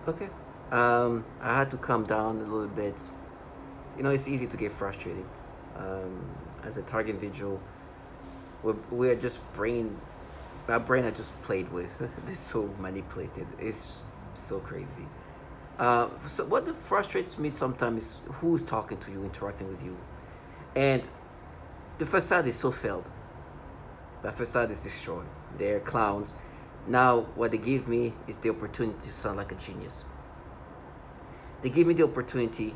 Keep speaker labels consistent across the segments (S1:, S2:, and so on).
S1: Okay. I had to calm down a little bit. It's easy to get frustrated. Um, as a target individual, we're just my brain I just played with. It's so manipulated. It's so crazy. So what frustrates me sometimes is who's talking to you, interacting with you, and the facade is so failed. The facade is destroyed. They're clowns. Now what they give me is the opportunity to sound like a genius. They give me the opportunity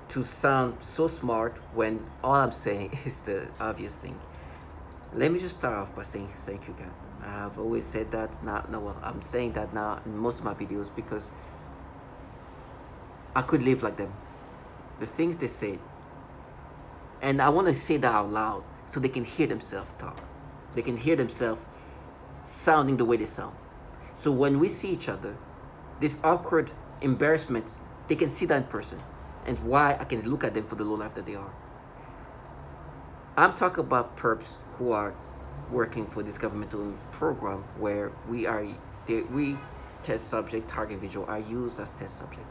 S1: to sound so smart when all I'm saying is the obvious thing. Let me just start off by saying thank you, God. I've always said that. Now, no, well, I'm saying that now in most of my videos because I could live like them. The things they say, and I want to say that out loud so they can hear themselves talk. They can hear themselves sounding the way they sound. So when we see each other, this awkward embarrassment, they can see that in person, and why I can look at them for the low life that they are. I'm talking about perps who are working for this governmental program where we test subject, target individual are used as test subject.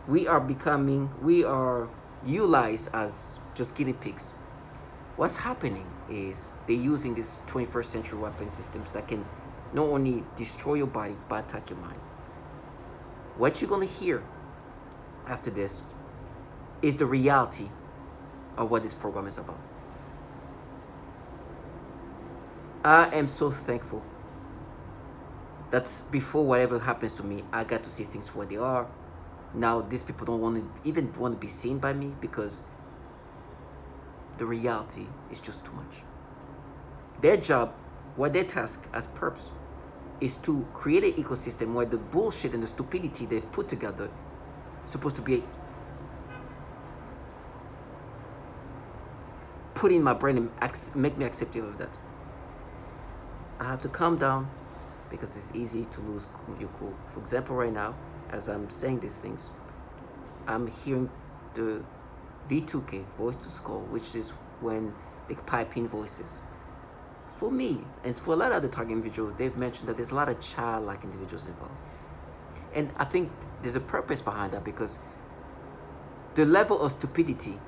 S1: We are utilized as just guinea pigs. What's happening is they're using these 21st century weapon systems that can not only destroy your body but attack your mind. What you're gonna hear after this is the reality of what this program is about. I am so thankful that before whatever happens to me, I got to see things for what they are. Now these people don't even want to be seen by me because the reality is just too much. Their job, what their task as perps, is to create an ecosystem where the bullshit and the stupidity they've put together is supposed to be put in my brain and make me accepting of that. I have to calm down because it's easy to lose your cool. For example, right now, as I'm saying these things, I'm hearing the V2K, voice to skull, which is when they pipe in voices. For me, and for a lot of other target individuals, they've mentioned that there's a lot of childlike individuals involved. And I think there's a purpose behind that because the level of stupidity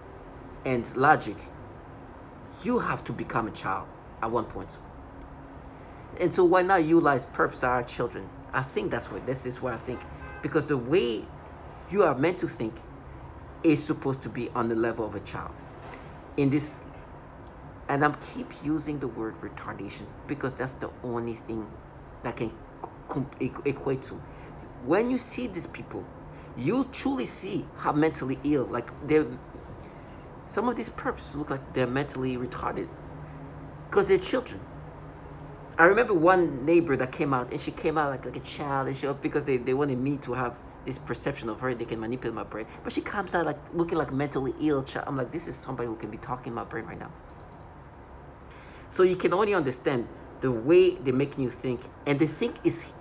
S1: and logic, you have to become a child at one point. And so why not utilize perps that are children? I think this is what I think. Because the way you are meant to think is supposed to be on the level of a child. In this, and I'm keep using the word retardation because that's the only thing that can equate to. When you see these people, you truly see how mentally ill, like some of these perps look like they're mentally retarded because they're children. I remember one neighbor that came out, and she came out like a child, and because they wanted me to have this perception of her, they can manipulate my brain. But she comes out like looking like mentally ill child. I'm like, this is somebody who can be talking in my brain right now. So you can only understand the way they're making you think, and the think is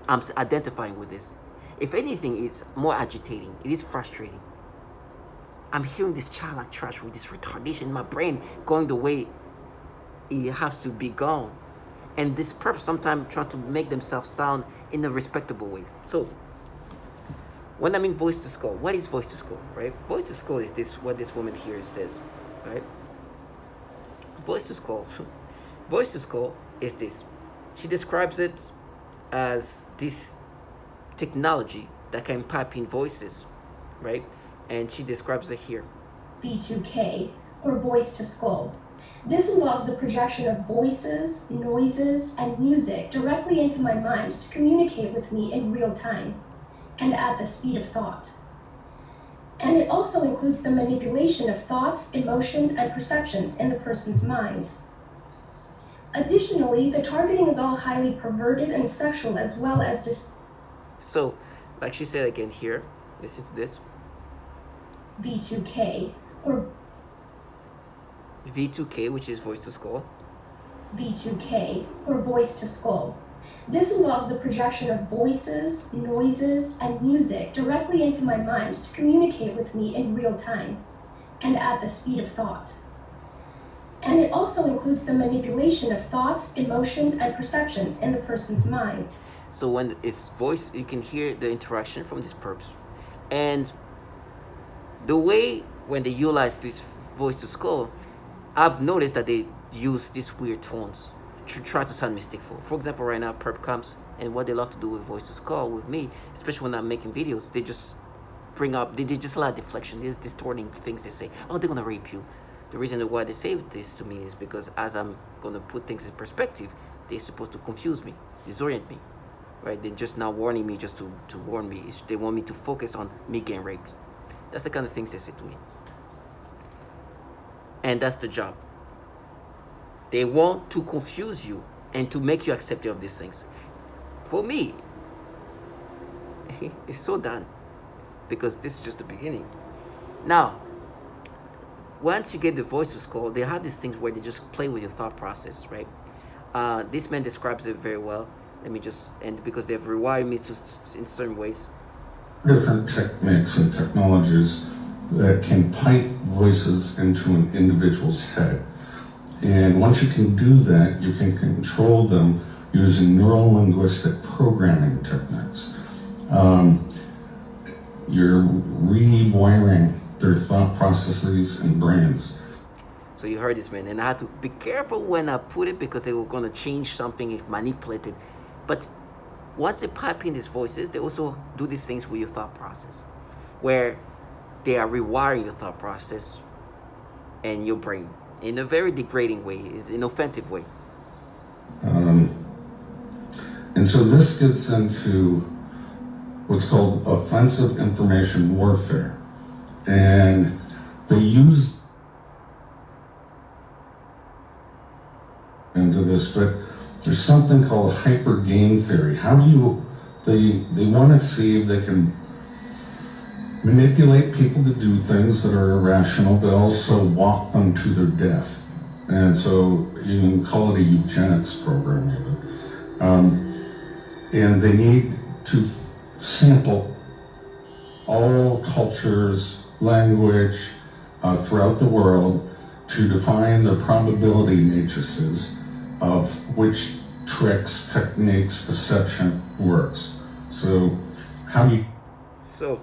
S1: I'm identifying with this. If anything, it's more agitating. It is frustrating. I'm hearing this childlike trash with this retardation in my brain going the way it has to be gone. And this perp sometimes trying to make themselves sound in a respectable way. So when I mean voice to skull, what is voice to skull, right? Voice to skull is what this woman here says, right? Voice to skull. Voice to skull is this. She describes it as this technology that can pipe in voices, right? And she describes it here.
S2: V2K, or voice to skull. This involves the projection of voices, noises, and music directly into my mind to communicate with me in real time and at the speed of thought. And it also includes the manipulation of thoughts, emotions, and perceptions in the person's mind. Additionally, the targeting is all highly perverted and sexual as well as just.
S1: So, like she said again here, listen to this.
S2: V2K, or
S1: V2K, which is voice to skull.
S2: V2K, or voice to skull. This involves the projection of voices, noises, and music directly into my mind to communicate with me in real time and at the speed of thought. And it also includes the manipulation of thoughts, emotions, and perceptions in the person's mind.
S1: So when it's voice, you can hear the interaction from these perps. And the way when they utilize this voice to skull, I've noticed that they use these weird tones to try to sound mystical. For example, right now, perp comes, and what they love to do with voice to skull with me, especially when I'm making videos, they just bring up, they just a lot of deflection, they're distorting things. They say, oh, they're gonna rape you. The reason why they say this to me is because as I'm gonna put things in perspective, they're supposed to confuse me, disorient me, right? They're just not warning me just to warn me. They want me to focus on me getting raped. That's the kind of things they say to me. And that's the job. They want to confuse you and to make you accepting of these things. For me, it's so done, because this is just the beginning. Now, once you get the voice to skull, they have these things where they just play with your thought process, right? This man describes it very well. Let me just, and because they've rewired me in certain ways.
S3: Different techniques and technologies that can pipe voices into an individual's head. And once you can do that, you can control them using neuro-linguistic programming techniques. You're rewiring their thought processes and brains.
S1: So you heard this, man, and I had to be careful when I put it because they were going to change something, manipulate it. But once they pipe in these voices, they also do these things with your thought process, where they are rewiring your thought process and your brain in a very degrading way, it's an offensive way.
S3: And so this gets into what's called offensive information warfare. And they use into this, but there's something called hyper game theory. How do you, they want to see if they can manipulate people to do things that are irrational, but also walk them to their death. And so you can call it a eugenics program even. And they need to sample all cultures, language throughout the world to define the probability matrices of which tricks, techniques, deception works. So how do you...
S1: So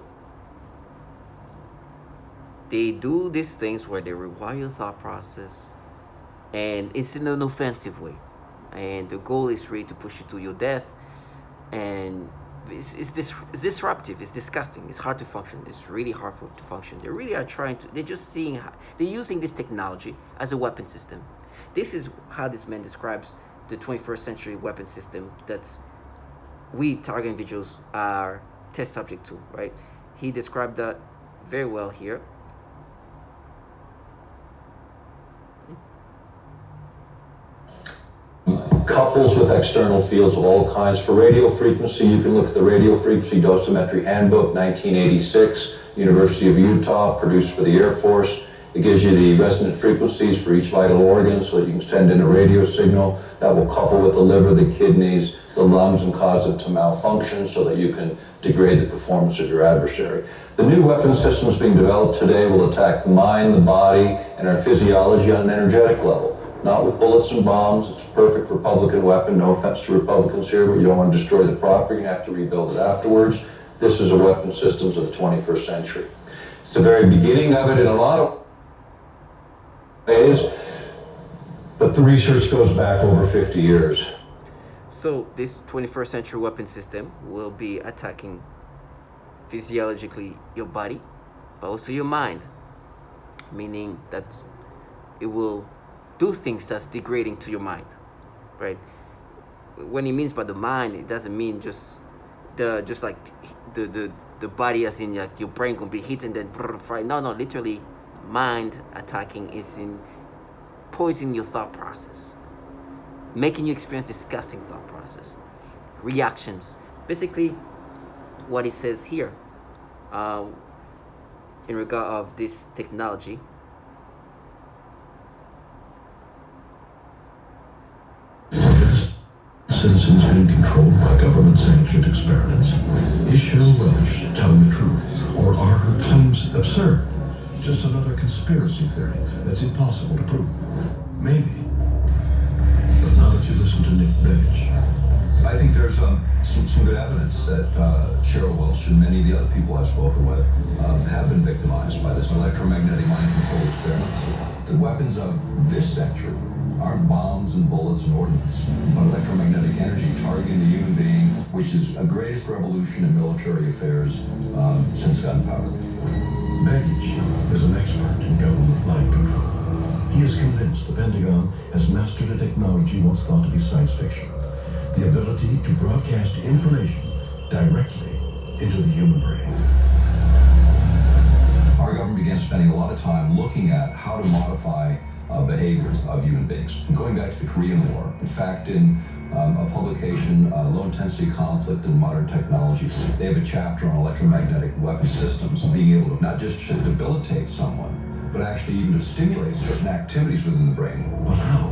S1: they do these things where they rewire your thought process, and it's in an offensive way. And the goal is really to push you to your death. And it's disruptive, it's disgusting, it's hard to function, it's really hard to function. They really are trying to, they're just seeing, they're using this technology as a weapon system. This is how this man describes the 21st century weapon system that we target individuals are test subject to, right? He described that very well here.
S4: Couples with external fields of all kinds. For radio frequency, you can look at the Radio Frequency Dosimetry Handbook, 1986, University of Utah, produced for the Air Force. It gives you the resonant frequencies for each vital organ so that you can send in a radio signal that will couple with the liver, the kidneys, the lungs, and cause it to malfunction so that you can degrade the performance of your adversary. The new weapon systems being developed today will attack the mind, the body, and our physiology on an energetic level. Not with bullets and bombs. It's a perfect Republican weapon. No offense to Republicans here, but you don't want to destroy the property. You have to rebuild it afterwards. This is a weapon systems of the 21st century. It's the very beginning of it in a lot of ways, but the research goes back over 50 years.
S1: So this 21st century weapon system will be attacking physiologically your body, but also your mind, meaning that it will do things that's degrading to your mind, right? When he means by the mind, it doesn't mean just like the body, as in like your brain gonna be hit and then right. No, literally, mind attacking is in poisoning your thought process, making you experience disgusting thought process, reactions. Basically, what it says here, in regard of this technology.
S5: Citizens being controlled by government-sanctioned experiments. Is Cheryl Welch telling the truth, or are her claims absurd? Just another conspiracy theory that's impossible to prove. Maybe. But not if you listen to Nick Bedich.
S6: I think there's some
S5: some good evidence that Cheryl Welch and many of the other people I've spoken with have been victimized by this electromagnetic mind control experiments. The weapons of this century aren't bombs and bullets and ordnance, but electromagnetic energy targeting the human being, which is the greatest revolution in military affairs since gunpowder.
S3: Baggage is an expert in government mind control. He is convinced the Pentagon has mastered a technology once thought to be science fiction. The ability to broadcast information directly into the human brain.
S5: Our government began spending a lot of time looking at how to modify behavior of human beings. Going back to the Korean War, in fact, in a publication, Low Intensity Conflict in Modern Technology, they have a chapter on electromagnetic weapon systems, being able to not just to debilitate someone, but actually even to stimulate certain activities within the brain.
S3: But how?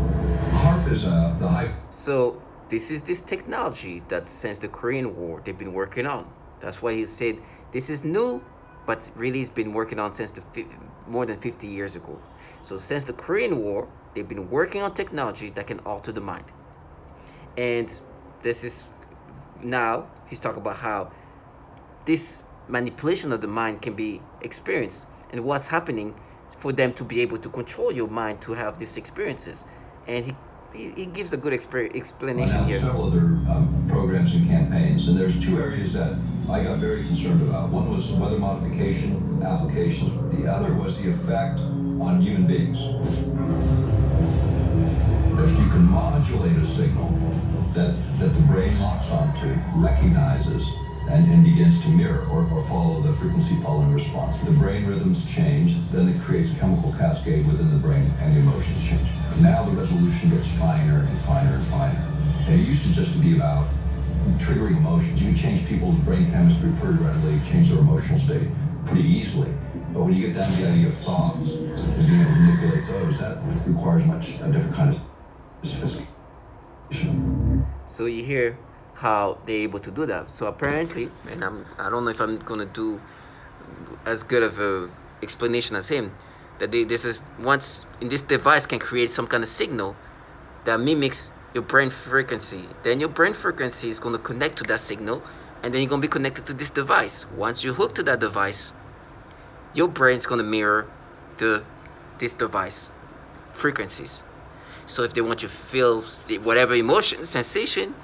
S5: HARP is the high...
S1: So this is this technology that since the Korean War they've been working on. That's why he said this is new, but really it's been working on since more than 50 years ago. So since the Korean War, they've been working on technology that can alter the mind. And this is now he's talking about how this manipulation of the mind can be experienced and what's happening for them to be able to control your mind to have these experiences. And he gives a good explanation here.
S5: Several other programs and campaigns, and there's two areas that I got very concerned about. One was weather modification applications. The other was the effect on human beings. If you can modulate a signal that the brain locks onto, recognizes, and begins to mirror or follow the frequency following response. The brain rhythms change, then it creates a chemical cascade within the brain and the emotions change. Now the resolution gets finer and finer and finer. And it used to just be about triggering emotions. You can change people's brain chemistry pretty readily, change their emotional state pretty easily. But when you get down to the idea of thoughts and being able to manipulate those, that requires a different kind of sophistication.
S1: So you hear how they're able to do that. So apparently, and I don't know if I'm gonna do as good of a explanation as him, that this is once in this device can create some kind of signal that mimics your brain frequency. Then your brain frequency is gonna connect to that signal, and then you're gonna be connected to this device. Once you hook to that device, your brain's gonna mirror this device frequencies. So if they want you to feel whatever emotion, sensation,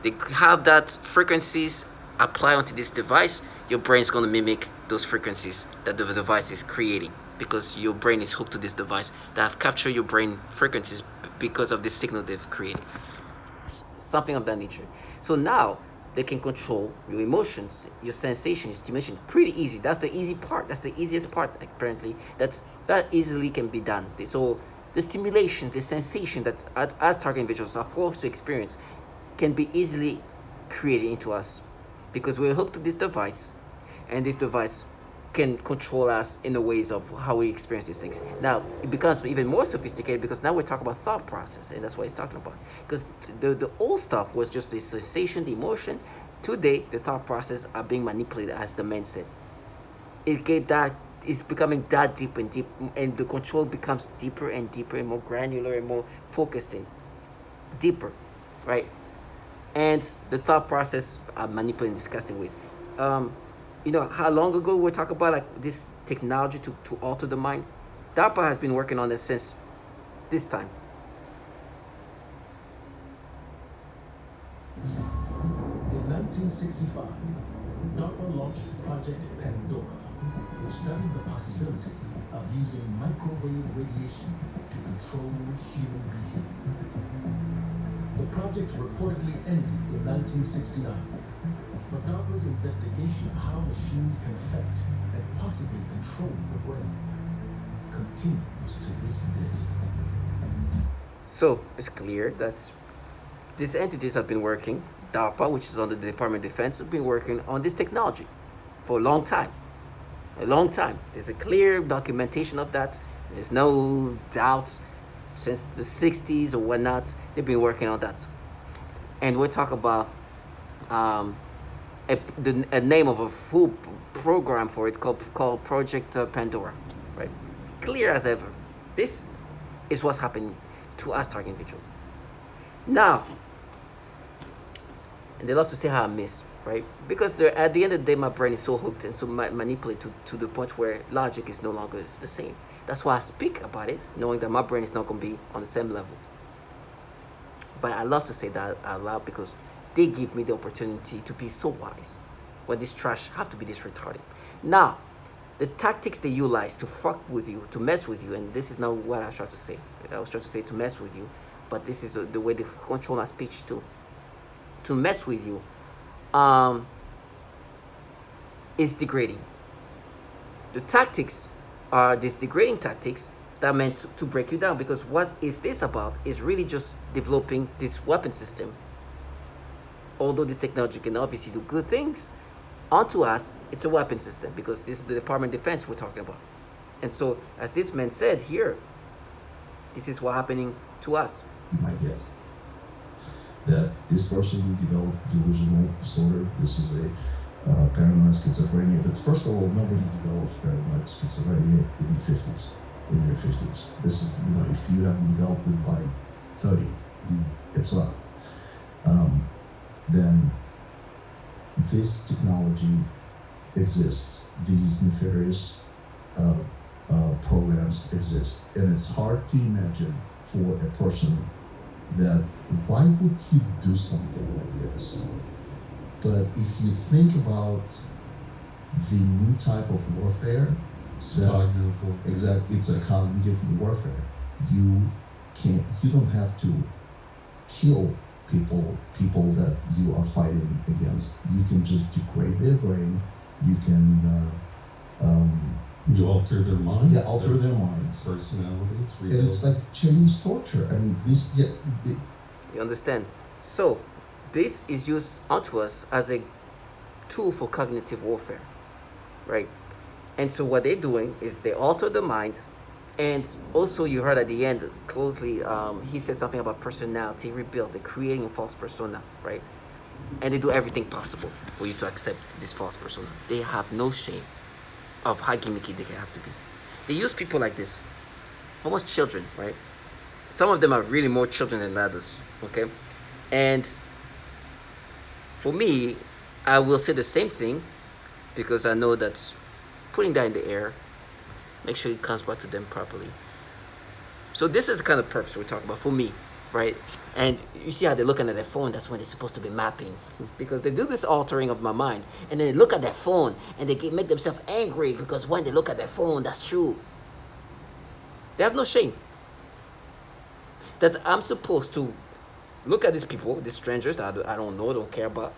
S1: they have that frequencies apply onto this device, your brain's going to mimic those frequencies that the device is creating, because your brain is hooked to this device that have captured your brain frequencies because of the signal they've created. Something of that nature. So now they can control your emotions, your sensations, stimulation. Pretty easy. That's the easy part. That's the easiest part, apparently. That easily can be done. So the stimulation, the sensation that as target individuals are forced to experience can be easily created into us because we're hooked to this device, and this device can control us in the ways of how we experience these things. Now it becomes even more sophisticated because now we're talking about thought process, and that's what he's talking about. Because the old stuff was just the sensation, the emotions. Today the thought process are being manipulated as the man said. It's becoming that deep, and the control becomes deeper and deeper and more granular and more focused in deeper, right? And the thought process are manipulated in disgusting ways. You know how long ago we were talking about like this technology to alter the mind? DARPA has been working on it since this time.
S6: In 1965, DARPA launched Project Pandora, which studied the possibility of using microwave radiation to control human beings. The project reportedly ended in 1969, but DARPA's investigation of how machines can affect and possibly control the brain continues to this day.
S1: So it's clear that these entities have been working. DARPA, which is under the Department of Defense, have been working on this technology for a long time. There's a clear documentation of that. There's no doubt since the 60s or whatnot, they've been working on that. And we're talking about a name of a full program for it called Project Pandora, right? Clear as ever. This is what's happening to us target individual. Now, And they love to say how I miss, right? Because they're, at the end of the day, my brain is so hooked and so manipulated to the point where logic is no longer the same. That's why I speak about it, knowing that my brain is not going to be on the same level. But I love to say that out loud because they give me the opportunity to be so wise when this trash have to be this retarded. Now, the tactics they utilize to fuck with you, to mess with you, and this is not what I was trying to say. I was trying to say to mess with you, but this is the way they control my speech too. To mess with you is degrading. The tactics are these degrading tactics that are meant to break you down, because what is this about is really just developing this weapon system. Although this technology can obviously do good things, onto us, it's a weapon system, because this is the Department of Defense we're talking about. And so, as this man said here, this is what's happening to us.
S5: You might guess that this person developed delusional disorder. This is a paranoid schizophrenia. But first of all, nobody develops paranoid schizophrenia in the 50s, in their 50s. This is, if you haven't developed it by 30, it's not. Then this technology exists. These nefarious programs exist. And it's hard to imagine for a person that, why would you do something like this? But if you think about the new type of warfare, exactly, it's a cognitive warfare. You don't have to kill people that you are fighting against. You can just degrade their brain. You can
S3: You alter their minds.
S5: Yeah, alter their minds.
S3: Personalities.
S5: And it's like Chinese torture. I mean,
S1: You understand? So, this is used onto us as a tool for cognitive warfare, right? And so what they're doing is they alter the mind. And also, you heard at the end closely, he said something about personality rebuilt. They're creating a false persona, right? And they do everything possible for you to accept this false persona. They have no shame of how gimmicky they have to be. They use people like this, almost children, right? Some of them are really more children than others, okay? And for me, I will say the same thing, because I know that putting that in the air, make sure it comes back to them properly. So this is the kind of perps we're talking about for me, right? And you see how they're looking at their phone. That's when they're supposed to be mapping, because they do this altering of my mind, and then they look at their phone and they make themselves angry because when they look at their phone, that's true. They have no shame that I'm supposed to look at these people, these strangers that I don't know, don't care about,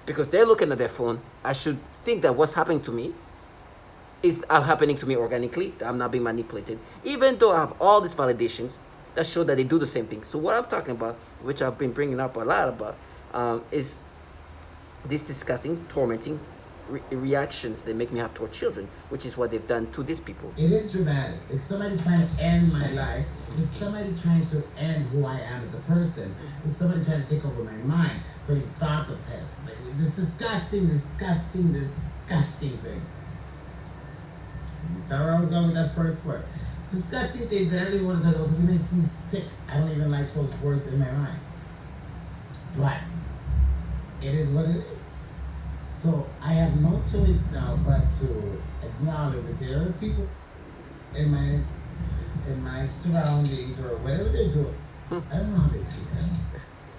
S1: because they're looking at their phone. I should think that what's happening to me is happening to me organically. I'm not being manipulated, even though I have all these validations that show that they do the same thing. So what I'm talking about, which I've been bringing up a lot about, is this disgusting, tormenting reactions they make me have toward children, which is what they've done to these people.
S7: It is dramatic. It's somebody trying to end my life. It's somebody trying to end who I am as a person. It's somebody trying to take over my mind, putting thoughts of it. Like, this disgusting thing. You saw where I was going with that first word. Disgusting things that I didn't want to talk about because it makes me sick. I don't even like those words in my mind. But it is what it is. So I have no choice now but to acknowledge that there are people in my surroundings or whatever they're doing. I don't know how they do it.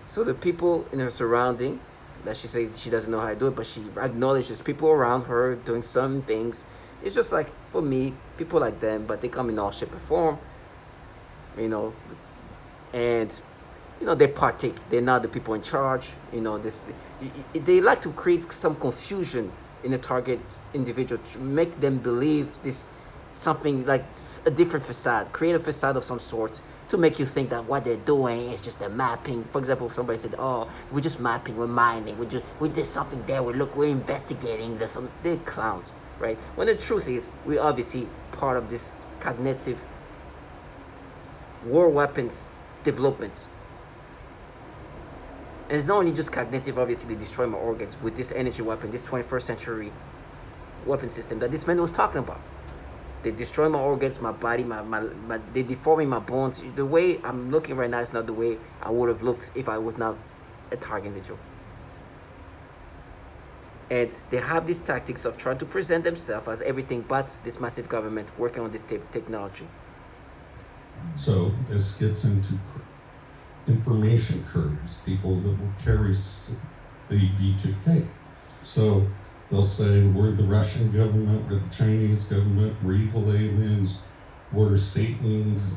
S1: So the people in her surrounding, that she says she doesn't know how to do it, but she acknowledges people around her doing some things. It's just like, for me, people like them, but they come in all shape and form, and they partake. They're not the people in charge. They like to create some confusion in a target individual to make them believe this something like a different facade, create a facade of some sort to make you think that what they're doing is just a mapping. For example, if somebody said, "Oh, we're just mapping, we're mining, we did something there. We're investigating. They're clowns." Right? When the truth is, we're obviously part of this cognitive war weapons development. And it's not only just cognitive, obviously, they destroy my organs with this energy weapon, this 21st century weapon system that this man was talking about. They destroy my organs, my body, they deforming my bones. The way I'm looking right now is not the way I would have looked if I was not a target individual. And they have these tactics of trying to present themselves as everything but this massive government working on this technology.
S3: So this gets into information couriers, people that will carry the V2K. So they'll say, we're the Russian government, we're the Chinese government, we're evil aliens, we're Satan's,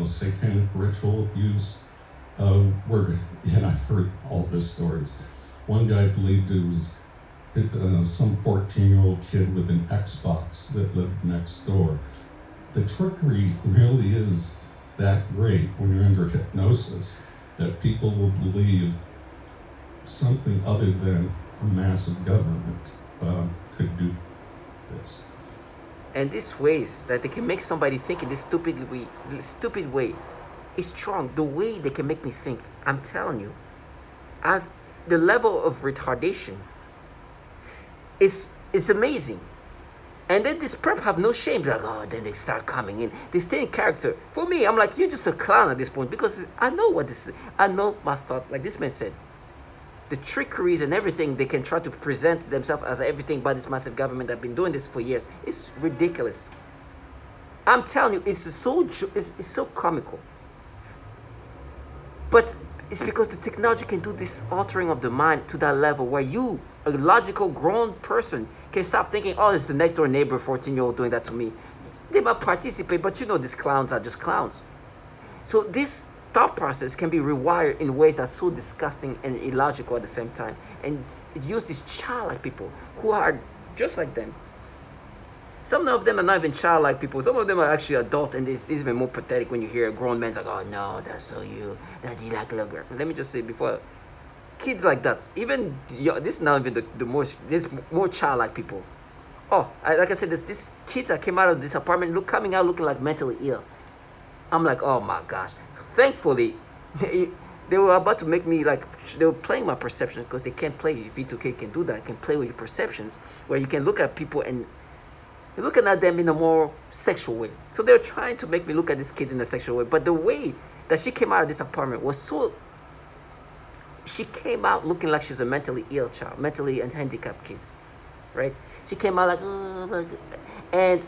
S3: satanic ritual abuse. And I've heard all these stories. One guy believed it was some 14-year-old kid with an Xbox that lived next door. The trickery really is that great when you're under hypnosis, that people will believe something other than a massive government could do this.
S1: And these ways that they can make somebody think in this stupid way is strong. The way they can make me think, I'm telling you, the level of retardation is amazing. And then this prep have no shame. They're like, oh, then they start coming in. They stay in character. For me, I'm like, you're just a clown at this point, because I know what this is. I know my thought. Like this man said, the trickeries and everything they can try to present themselves as everything by this massive government that have been doing this for years. It's ridiculous. I'm telling you, it's so comical. But it's because the technology can do this altering of the mind to that level where you, a logical grown person, can stop thinking, oh, it's the next door neighbor 14-year-old doing that to me. They might participate, but these clowns are just clowns. So this thought process can be rewired in ways that are so disgusting and illogical at the same time. And it uses these childlike people who are just like them. Some of them are not even childlike people. Some of them are actually adult, and it's even more pathetic when you hear a grown man's like, oh no, that's so you, that you like little girl. Let me just say before, kids like that, even, this is not even the most, there's more childlike people. Oh, like I said, this kids that came out of this apartment coming out looking like mentally ill. I'm like, oh my gosh. Thankfully, they were about to make me like, they were playing my perception, because they can't play, V2K can do that, can play with your perceptions, where you can look at people and you're looking at them in a more sexual way. So they're trying to make me look at this kid in a sexual way. But the way that she came out of this apartment was so... She came out looking like she's a mentally ill child, mentally handicapped kid, right? She came out like, and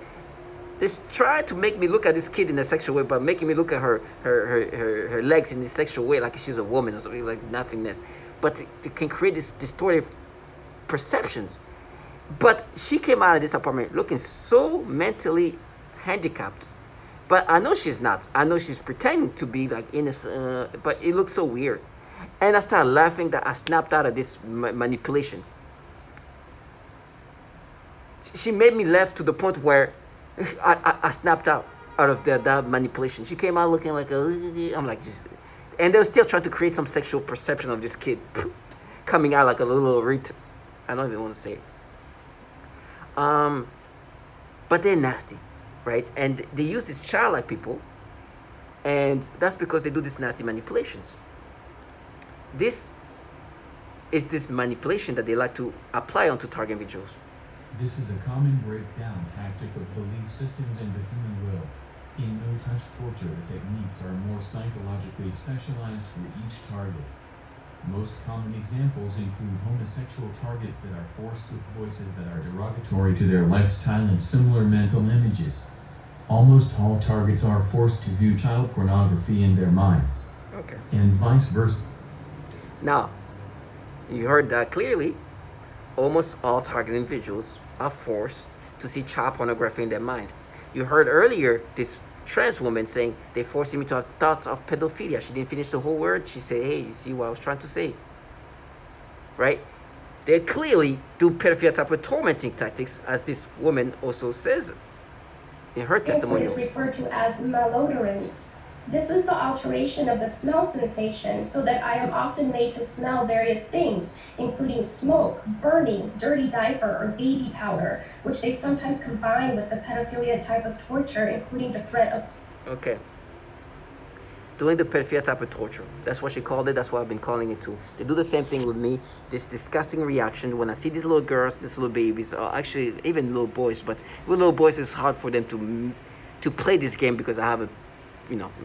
S1: they tried to make me look at this kid in a sexual way by making me look at her legs in this sexual way, like she's a woman or something, like nothingness. But they can create this distorted perceptions. But she came out of this apartment looking so mentally handicapped. But I know she's not. I know she's pretending to be like innocent, but it looks so weird. And I started laughing that I snapped out of this manipulations. She made me laugh to the point where I snapped out of that manipulation. She came out looking like I'm like, just, and they were still trying to create some sexual perception of this kid coming out like a little reet. I don't even want to say it. But they're nasty, right? And they use these childlike people, and that's because they do these nasty manipulations. This is this manipulation that they like to apply onto target individuals.
S8: This is a common breakdown tactic of belief systems and the human will. In no-touch torture, the techniques are more psychologically specialized for each target. Most common examples include homosexual targets that are forced with voices that are derogatory to their lifestyle and similar mental images. Almost all targets are forced to view child pornography in their minds.
S1: Okay.
S8: And vice versa.
S1: Now, you heard that clearly. Almost all target individuals are forced to see child pornography in their mind. You heard earlier this trans woman saying they forced me to have thoughts of pedophilia. She didn't finish the whole word. She said, hey, you see what I was trying to say? Right? They clearly do pedophilia type of tormenting tactics, as this woman also says in her testimonial.
S2: This is referred to as malodorance. This is the alteration of the smell sensation, so that I am often made to smell various things, including smoke, burning, dirty diaper, or baby powder, which they sometimes combine with the pedophilia type of torture, including the threat of...
S1: Okay. Doing the pedophilia type of torture. That's what she called it. That's what I've been calling it too. They do the same thing with me. This disgusting reaction when I see these little girls, these little babies, or actually even little boys. But with little boys, it's hard for them to play this game, because I have a,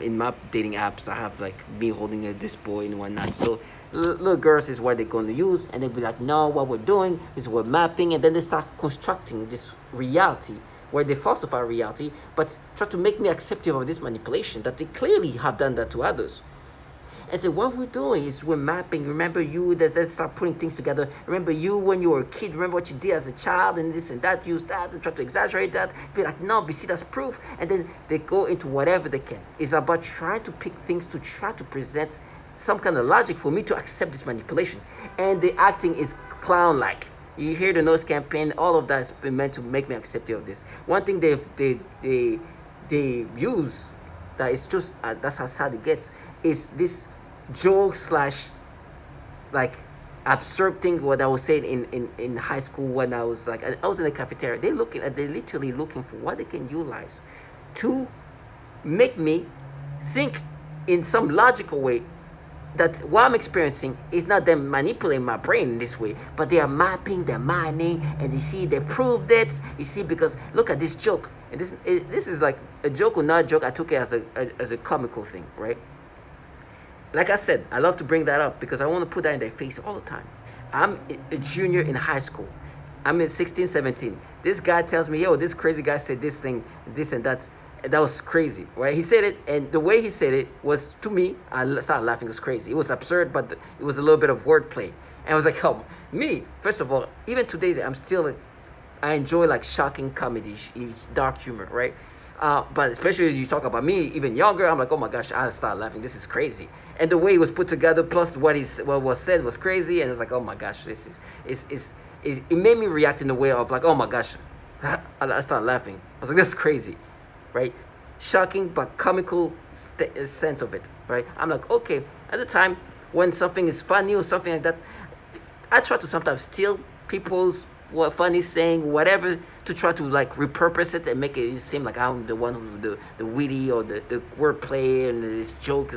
S1: in my dating apps, I have like me holding this boy and whatnot. So little girls is what they're going to use, and they'll be like, no, what we're doing is we're mapping, and then they start constructing this reality where they falsify reality, but try to make me accepting of this manipulation that they clearly have done that to others. And so what we're doing is we're mapping. Remember you, that start putting things together. Remember you when you were a kid. Remember what you did as a child and this and that. Use that and try to exaggerate that. Be like, no, we see that's proof. And then they go into whatever they can. It's about trying to pick things to try to present some kind of logic for me to accept this manipulation. And the acting is clown-like. You hear the noise campaign. All of that has been meant to make me accepting of this. One thing they use that is just that's how sad it gets is this joke slash like absurd thing what I was saying in high school when I was like I was in the cafeteria. They're literally looking for what they can utilize to make me think in some logical way that what I'm experiencing is not them manipulating my brain in this way, but they are mapping, they're mining, and they proved it. You see, because look at this joke, and this is like a joke or not a joke. I took it as a comical thing, right? Like I said, I love to bring that up because I want to put that in their face all the time. I'm a junior in high school. I'm in 16, 17. This guy tells me, yo, this crazy guy said this thing, this and that. That was crazy, right? He said it, and the way he said it was, to me, I started laughing. It was crazy. It was absurd, but it was a little bit of wordplay. And I was like, oh, me, first of all, even today, I'm still like, I enjoy like shocking comedy, dark humor, right? But especially you talk about me, even younger, I'm like, oh my gosh, I started laughing. This is crazy. And the way it was put together, plus what was said was crazy. And it was like, oh my gosh, this is it made me react in a way of like, oh my gosh, I started laughing. I was like, that's crazy, right? Shocking but comical sense of it, right? I'm like, okay. At the time when something is funny or something like that, I try to sometimes steal people's funny saying, whatever, to try to like repurpose it and make it seem like I'm the one who the witty or the wordplay and this joke,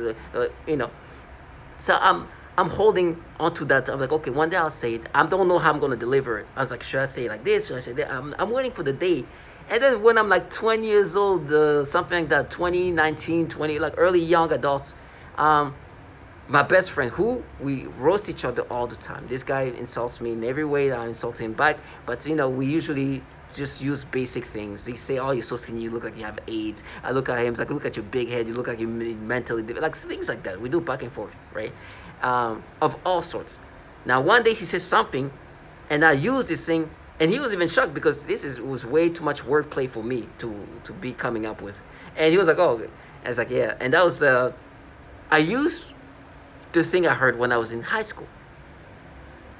S1: you know. So I'm holding onto that. I'm like, okay, one day I'll say it. I don't know how I'm gonna deliver it. I was like, should I say it like this? Should I say that? I'm waiting for the day. And then when I'm like 20 years old, something like that, 20, 19, 20, like early young adults, my best friend, who we roast each other all the time. This guy insults me in every way. I insult him back. But, you know, we usually just use basic things. They say, oh, you're so skinny, you look like you have AIDS. I look at him, it's like, look at your big head, you look like you're mentally, like things like that. We do back and forth, right? Of all sorts. Now, one day he says something, and I use this thing, and he was even shocked because was way too much wordplay for me to be coming up with. And he was like, oh, I was like, yeah. And that was I used the thing I heard when I was in high school.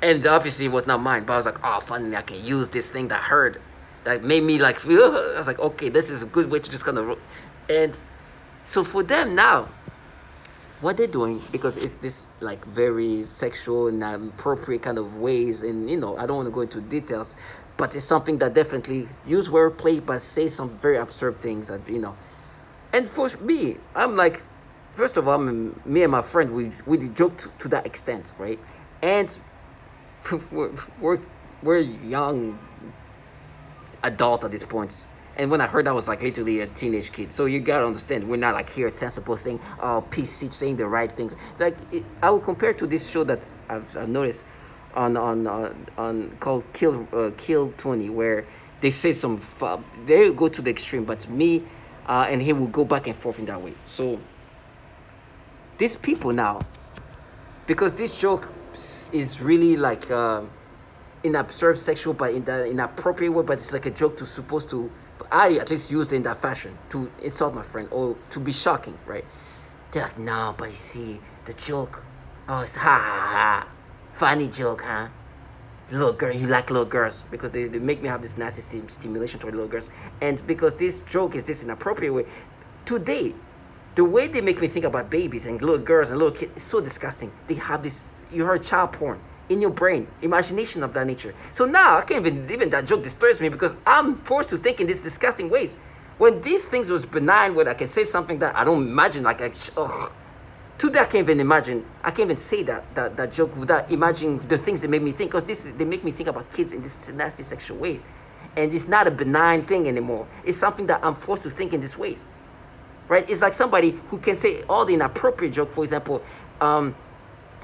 S1: And obviously it was not mine, but I was like, oh, finally I can use this thing that I heard. That made me like, I was like, okay, this is a good way to just kind of, and so for them now, what they're doing, because it's this like very sexual and inappropriate kind of ways, and you know, I don't want to go into details, but it's something that definitely use wordplay, but say some very absurd things that, you know. And for me, I'm like, first of all, me and my friend, we joked to that extent, right? And we're young adult at this point. And when I heard that, I was like literally a teenage kid. So you gotta understand, we're not like here sensible saying, oh, PC, saying the right things. Like I will compare to this show that I've noticed on called Kill 20, where they say they go to the extreme, but me and he will go back and forth in that way. So these people now, because this joke is really like in absurd sexual, but in the inappropriate way, but it's like a joke I at least used it in that fashion to insult my friend or to be shocking, right? They're like, no, but you see, the joke, oh, it's ha ha ha, funny joke, huh? Little girl, you like little girls, because they make me have this nasty stimulation toward little girls. And because this joke is this inappropriate way, today, the way they make me think about babies and little girls and little kids is so disgusting. They have this, you heard child porn in your brain, imagination of that nature. So now I can't even that joke disturbs me because I'm forced to think in these disgusting ways. When these things was benign, where I can say something that I don't imagine, like, today I can't even imagine, I can't even say that joke without imagining the things that make me think, because they make me think about kids in this nasty sexual way. And it's not a benign thing anymore. It's something that I'm forced to think in these ways. Right? It's like somebody who can say all the inappropriate joke, for example,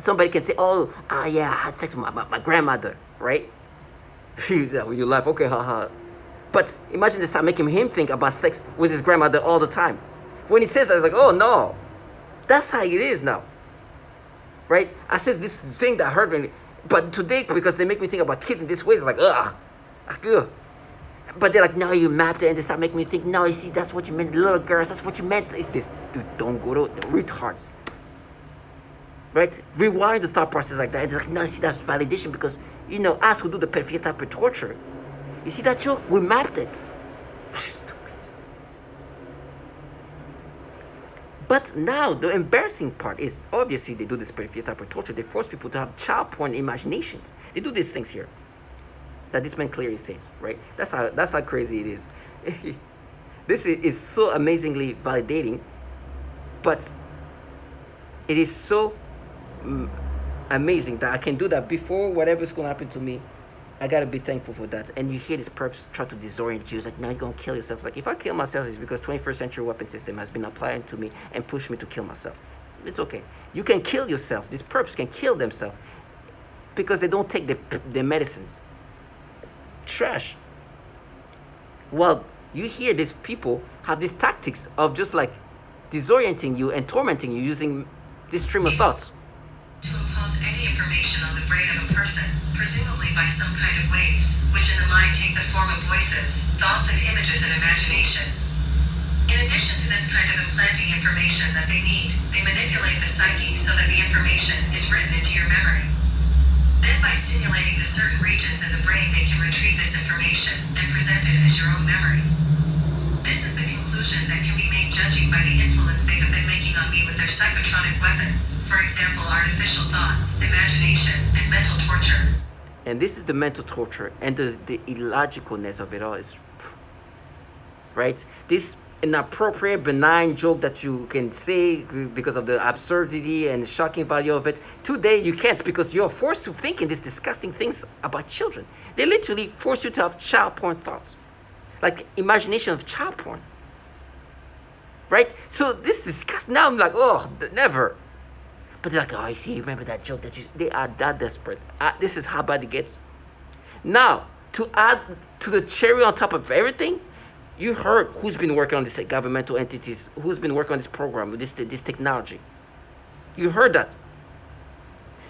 S1: Somebody can say, oh, yeah, I had sex with my grandmother, right? You laugh, okay, haha. But imagine this, making him think about sex with his grandmother all the time. When he says that, it's like, oh no, that's how it is now, right? I said this thing that hurt me, but today, because they make me think about kids in this way, it's like, ugh. But they're like, no, you mapped it, and they start making me think, no, you see, that's what you meant, little girls, that's what you meant. It's this, dude, don't go to the retards. Right? Rewind the thought process like that. And it's like, no, see, that's validation because, us who do the pedophilia type of torture, you see that joke? We mapped it. Stupid. But now, the embarrassing part is, obviously, they do this pedophilia type of torture. They force people to have child porn imaginations. They do these things here that this man clearly says, right? That's how crazy it is. This is so amazingly validating, but it is so amazing that I can do that before whatever's going to happen to me. I got to be thankful for that. And you hear these perps try to disorient you. It's like, now you're going to kill yourself. It's like, if I kill myself, it's because 21st century weapon system has been applied to me and pushed me to kill myself. It's okay. You can kill yourself. These perps can kill themselves because they don't take the medicines. Trash. Well, you hear these people have these tactics of just like disorienting you and tormenting you using this stream of thoughts.
S9: To impose any information on the brain of a person, presumably by some kind of waves, which in the mind take the form of voices, thoughts and images and imagination. In addition to this kind of implanting information that they need, they manipulate the psyche so that the information is written into your memory. Then by stimulating the certain regions in the brain, they can retrieve this information and present it as your own memory. This is the conclusion that can be made judging by the influence they have been making on me with their psychotronic weapons, for example, artificial thoughts, imagination, and mental torture.
S1: And this is the mental torture and the illogicalness of it all is, right? This inappropriate, benign joke that you can say because of the absurdity and shocking value of it. Today you can't because you're forced to think in these disgusting things about children. They literally force you to have child porn thoughts. Like imagination of child porn. Right? So this disgust. Now I'm like, oh, never. But they're like, oh, I see, remember that joke that they are that desperate. This is how bad it gets. Now, to add to the cherry on top of everything, you heard who's been working on these governmental entities, who's been working on this program, this technology. You heard that.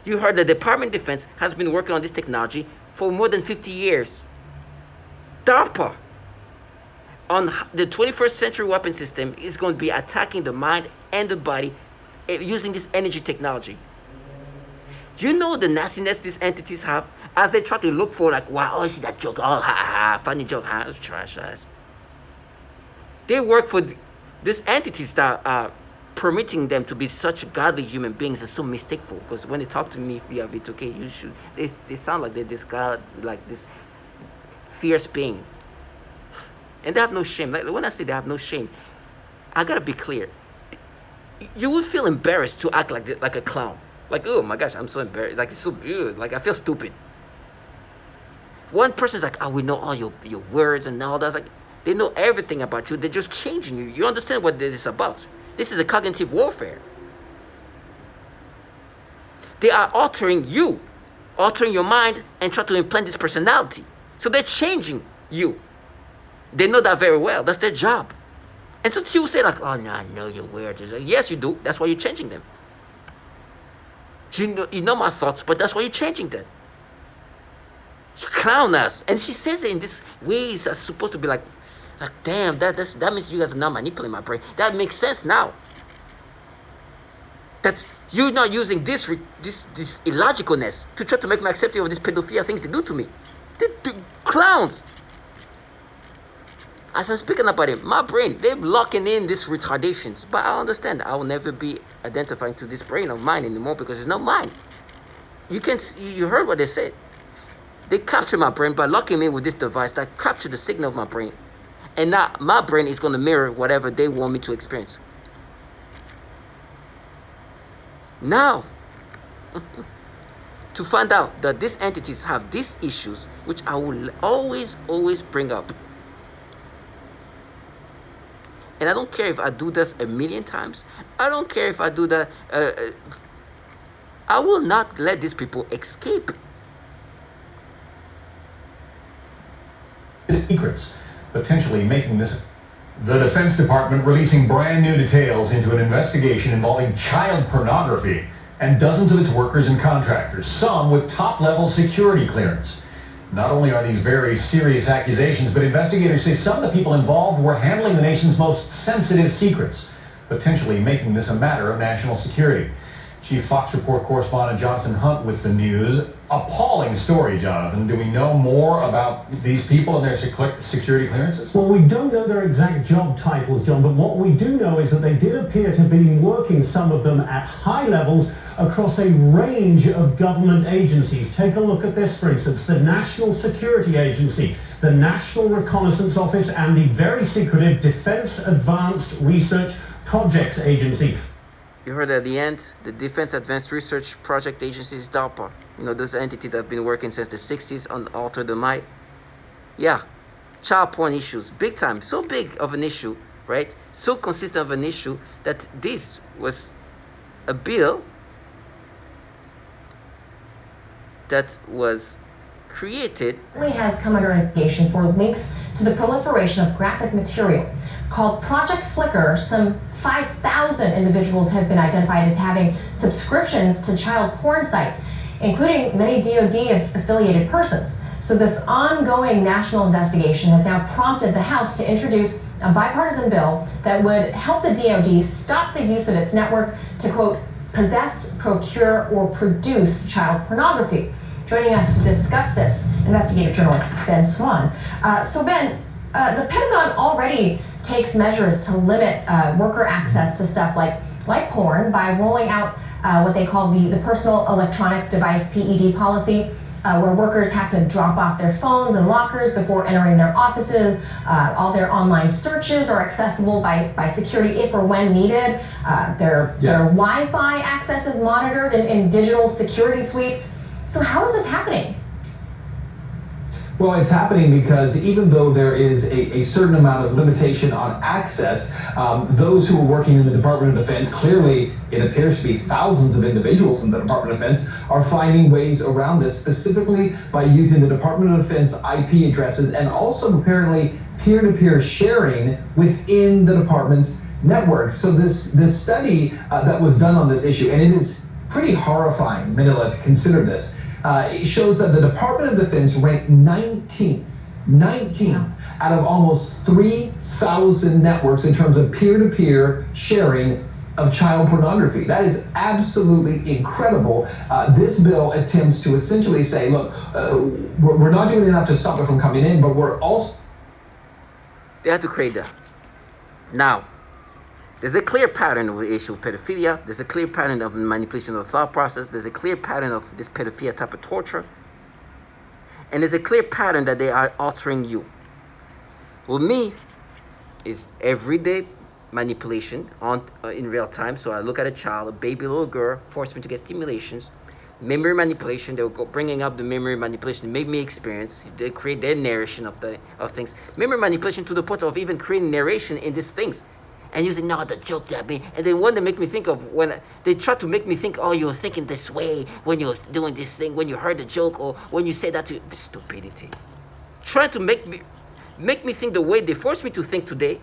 S1: You heard the Department of Defense has been working on this technology for more than 50 years. DARPA, on the 21st century weapon system, is going to be attacking the mind and the body using this energy technology. Do you know the nastiness these entities have as they try to look for like, wow, oh, I see that joke, oh, ha, ha, funny joke, ha, it's trash ass. They work for these entities that are permitting them to be such godly human beings and so mistakeful. Because when they talk to me via V2K, they sound like they're this god, like this fierce being. And they have no shame. Like when I say they have no shame, I gotta be clear. You would feel embarrassed to act like a clown. Like, oh my gosh, I'm so embarrassed. Like, it's so good. Like, I feel stupid. One person's like, oh, we know all your words and all that. It's like, they know everything about you. They're just changing you. You understand what this is about. This is a cognitive warfare. They are altering you, altering your mind, and try to implant this personality. So they're changing you. They know that very well. That's their job. And so she will say like, oh, no, I know your words. Like, yes, you do. That's why you're changing them. You know my thoughts, but that's why you're changing them. You clown us. And she says it in this way that's supposed to be like damn, that means you guys are not manipulating my brain. That makes sense now. That you're not using this illogicalness to try to make me accept of these pedophilia things they do to me. They clowns. As I'm speaking about it, my brain, they're locking in these retardations. But I understand I will never be identifying to this brain of mine anymore because it's not mine. You heard what they said. They capture my brain by locking me with this device that captured the signal of my brain. And now my brain is going to mirror whatever they want me to experience. Now, to find out that these entities have these issues, which I will always bring up. And I don't care if I do this 1,000,000 times. I don't care if I do that. I will not let these people escape.
S10: Secrets, potentially making this. The Defense Department releasing brand new details into an investigation involving child pornography and dozens of its workers and contractors, some with top-level security clearance. Not only are these very serious accusations, but investigators say some of the people involved were handling the nation's most sensitive secrets, potentially making this a matter of national security. Chief Fox Report correspondent Jonathan Hunt with the news. Appalling story, Jonathan. Do we know more about these people and their security clearances?
S11: Well, we don't know their exact job titles, John, but what we do know is that they did appear to be working, some of them at high levels, across a range of government agencies. Take a look at this, for instance, the National Security Agency, the National Reconnaissance Office, and the very secretive Defense Advanced Research Projects Agency.
S1: You heard at the end, the Defense Advanced Research Project Agency is DARPA. You know, those entities that have been working since the 60s on Alter the Might. Yeah, child porn issues, big time, so big of an issue, right? So consistent of an issue that this was a bill that was created.
S12: Has come under investigation for links to the proliferation of graphic material. Called Project Flicker, some 5,000 individuals have been identified as having subscriptions to child porn sites, including many DoD affiliated persons. So this ongoing national investigation has now prompted the House to introduce a bipartisan bill that would help the DoD stop the use of its network to, quote, possess, procure, or produce child pornography. Joining us to discuss this, investigative journalist Ben Swan. So Ben, the Pentagon already takes measures to limit worker access to stuff like porn by rolling out what they call the Personal Electronic Device PED policy, where workers have to drop off their phones and lockers before entering their offices. All their online searches are accessible by security if or when needed. Their Wi-Fi access is monitored in digital security suites. So how is this happening?
S13: Well, it's happening because even though there is a certain amount of limitation on access, those who are working in the Department of Defense, clearly it appears to be thousands of individuals in the Department of Defense, are finding ways around this, specifically by using the Department of Defense IP addresses and also apparently peer-to-peer sharing within the department's network. So this study that was done on this issue, and it is pretty horrifying, Manila, to consider this. It shows that the Department of Defense ranked 19th out of almost 3,000 networks in terms of peer-to-peer sharing of child pornography. That is absolutely incredible. This bill attempts to essentially say, look, we're not doing enough to stop it from coming in, but we're also...
S1: They had to create that. Now, there's a clear pattern of the issue of pedophilia. There's a clear pattern of manipulation of the thought process. There's a clear pattern of this pedophilia type of torture. And there's a clear pattern that they are altering you. With me, it's everyday manipulation in real time. So I look at a child, a baby little girl, force me to get stimulations. Memory manipulation, they will go bringing up the memory manipulation, make me experience. They create their narration of things. Memory manipulation to the point of even creating narration in these things. And using now the joke that me, and they want to make me think of when they try to make me think, oh, you're thinking this way when you're doing this thing, when you heard the joke, or when you say that to the stupidity. Trying to make me think the way they force me to think today.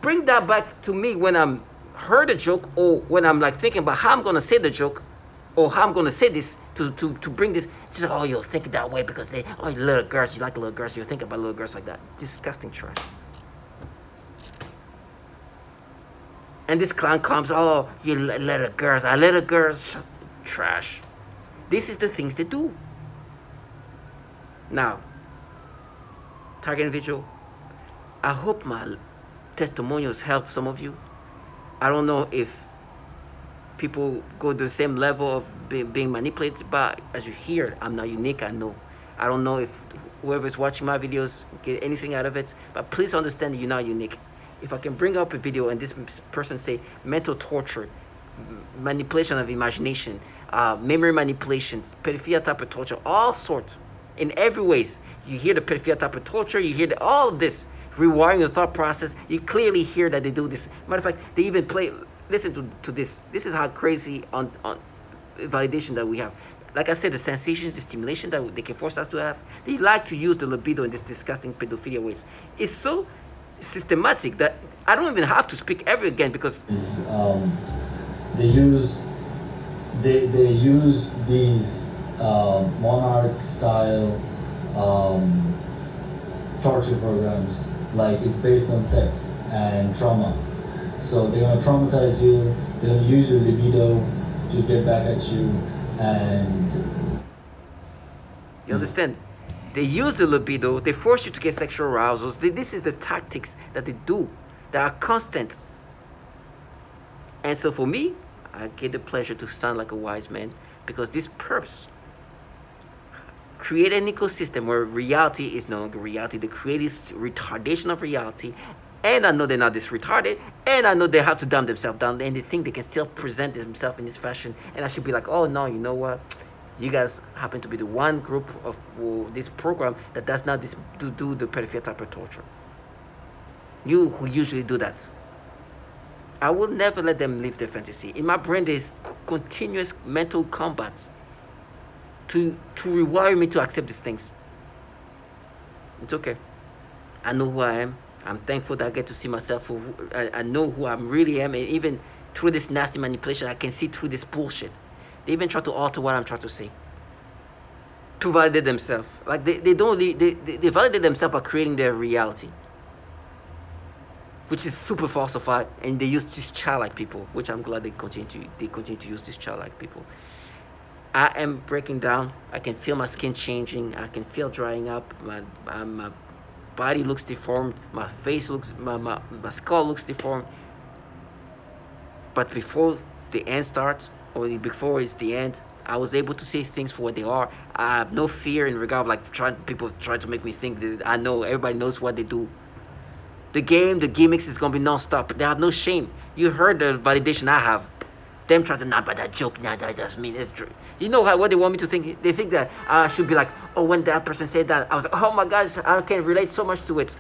S1: Bring that back to me when I'm heard a joke, or when I'm like thinking about how I'm gonna say the joke, or how I'm gonna say this to bring this. Just oh, you're thinking that way because little girls, you like little girls, you're thinking about little girls like that. Disgusting trash. And this clown comes, oh, you little girls, trash. This is the things they do. Now, target individual, I hope my testimonials help some of you. I don't know if people go to the same level of being manipulated, but as you hear, I'm not unique, I know. I don't know if whoever's watching my videos get anything out of it, but please understand that you're not unique. If I can bring up a video and this person say mental torture, manipulation of imagination, memory manipulations, pedophilia type of torture, all sorts, in every ways. You hear the pedophilia type of torture, you hear all of this, rewiring the thought process, you clearly hear that they do this. Matter of fact, they even play, listen to this. This is how crazy validation that we have. Like I said, the sensation, the stimulation that they can force us to have, they like to use the libido in this disgusting pedophilia ways. It's so systematic that I don't even have to speak ever again because
S14: they use these monarch style torture programs, like it's based on sex and trauma. So they're gonna traumatize you, they're gonna use your libido to get back at you, and
S1: you understand? They use the libido, they force you to get sexual arousals. This is the tactics that they do that are constant. And so for me, I get the pleasure to sound like a wise man because these perps create an ecosystem where reality is no longer reality. They create this retardation of reality. And I know they're not this retarded. And I know they have to dumb themselves down. And they think they can still present themselves in this fashion. And I should be like, oh no, you know what? You guys happen to be the one group of this program that does not do the pedophilia type of torture. You who usually do that. I will never let them live their fantasy. In my brain, there's continuous mental combat to rewire me to accept these things. It's okay. I know who I am. I'm thankful that I get to see myself for who I know who I really am, and even through this nasty manipulation, I can see through this bullshit. They even try to alter what I'm trying to say to validate themselves. Like they validate themselves by creating their reality, which is super falsified, and they use these childlike people, which I'm glad they continue to use these childlike people. I am breaking down. I can feel my skin changing. I can feel drying up. My body looks deformed. My face looks, my skull looks deformed. But before the end starts, or before it's the end, I was able to see things for what they are. I have no fear in regard of like people try to make me think that I know everybody knows what they do. The game, the gimmicks is gonna be non-stop. They have no shame. You heard the validation I have. Them trying to not by that joke, nah, that doesn't mean it's true. You know what they want me to think? They think that I should be like, oh, when that person said that, I was like, oh my gosh, I can relate so much to it.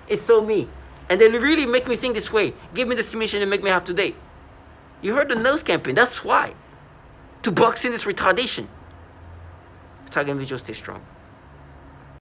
S1: It's so me. And they really make me think this way. Give me the stimulation and make me have today. You heard the nose campaign, that's why. To box in this retardation. Target individuals stay strong.